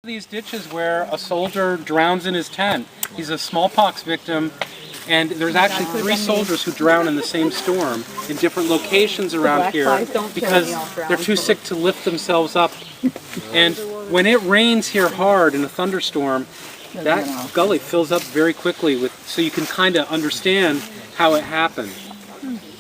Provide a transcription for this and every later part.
These ditches where a soldier drowns in his tent. He's a smallpox victim, and there's actually 3 soldiers who drown in the same storm in different locations around here because they're too sick to lift themselves up. And when it rains here hard in a thunderstorm, that gully fills up very quickly, so you can kind of understand how it happened.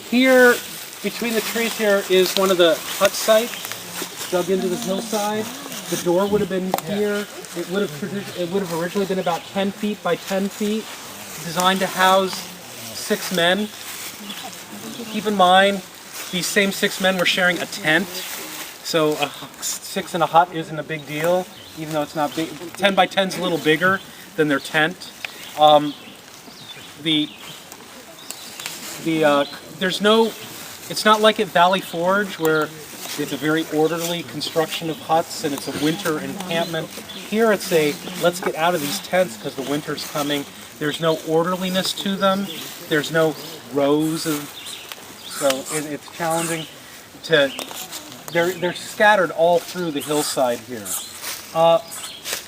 Here, between the trees here, is one of the hut sites dug into the hillside. The door would have been here. It would have originally been about 10 feet by 10 feet, designed to house 6 men. Keep in mind, these same 6 men were sharing a tent, so 6 in a hut isn't a big deal, even though it's not big. 10 by 10 is a little bigger than their tent. It's not like at Valley Forge where it's a very orderly construction of huts and it's a winter encampment. Here it's a, let's get out of these tents because the winter's coming. There's no orderliness to them. There's no rows of, so it's challenging to, they're scattered all through the hillside here.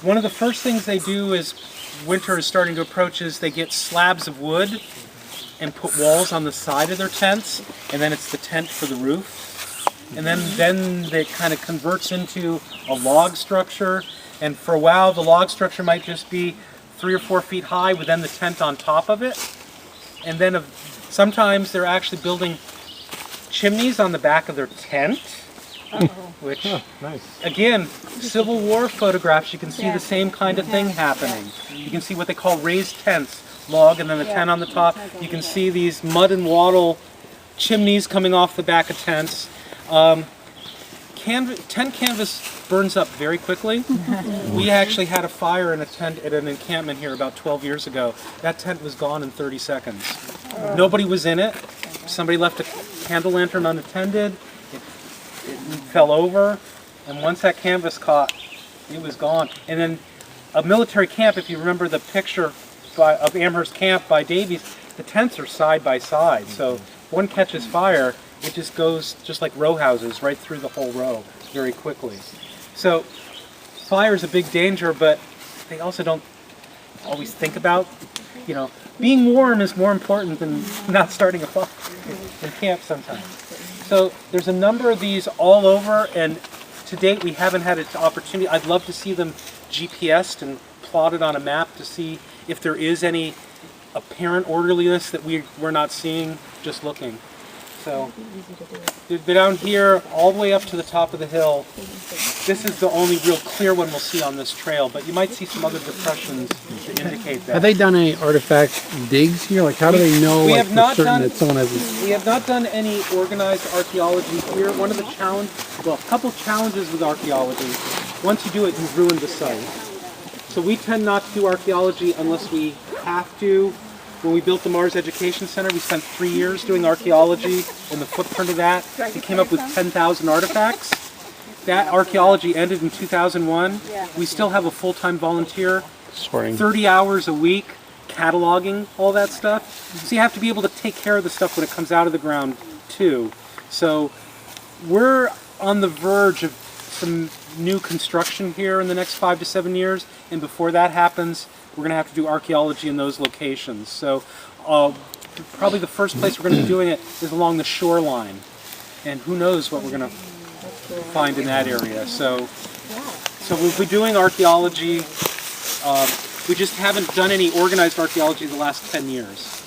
One of the first things they do is, winter is starting to approach, is they get slabs of wood and put walls on the side of their tents, and then it's the tent for the roof. And then it kind of converts into a log structure, and for a while the log structure might just be 3 or 4 feet high with then the tent on top of it. And then sometimes they're actually building chimneys on the back of their tent, which, nice. Again, Civil War photographs, you can see the same kind of thing happening. You can see what they call raised tents, log and then the tent on the top. You can see these mud and wattle chimneys coming off the back of tents. Tent canvas burns up very quickly. We actually had a fire in a tent at an encampment here about 12 years ago. That tent was gone in 30 seconds. Nobody was in it. Somebody left a candle lantern unattended. It fell over, and once that canvas caught, it was gone. And then a military camp, if you remember the picture of Amherst Camp by Davies, the tents are side by side. So if one catches fire, it just goes just like row houses right through the whole row very quickly. So fire is a big danger, but they also don't always think about, being warm is more important than not starting a fire in camp sometimes. So there's a number of these all over, and to date we haven't had an opportunity. I'd love to see them GPSed and plotted on a map to see if there is any apparent orderliness that we're not seeing just looking. So down here all the way up to the top of the hill, this is the only real clear one we'll see on this trail, but you might see some other depressions that indicate that. Have they done any artifact digs here? Like, how do they know that someone has... We have not done any organized archaeology here. One of the a couple challenges with archaeology, once you do it, you've ruined the site. So we tend not to do archaeology unless we have to. When we built the Mars Education Center, we spent 3 years doing archaeology and the footprint of that. We came up with 10,000 artifacts. That archaeology ended in 2001. We still have a full-time volunteer, 30 hours a week, cataloging all that stuff. So you have to be able to take care of the stuff when it comes out of the ground too. So we're on the verge of some new construction here in the next 5 to 7 years, and before that happens, we're going to have to do archaeology in those locations. So probably the first place we're going to be doing it is along the shoreline, and who knows what we're going to find in that area. So we'll be doing archaeology. We just haven't done any organized archaeology the last 10 years.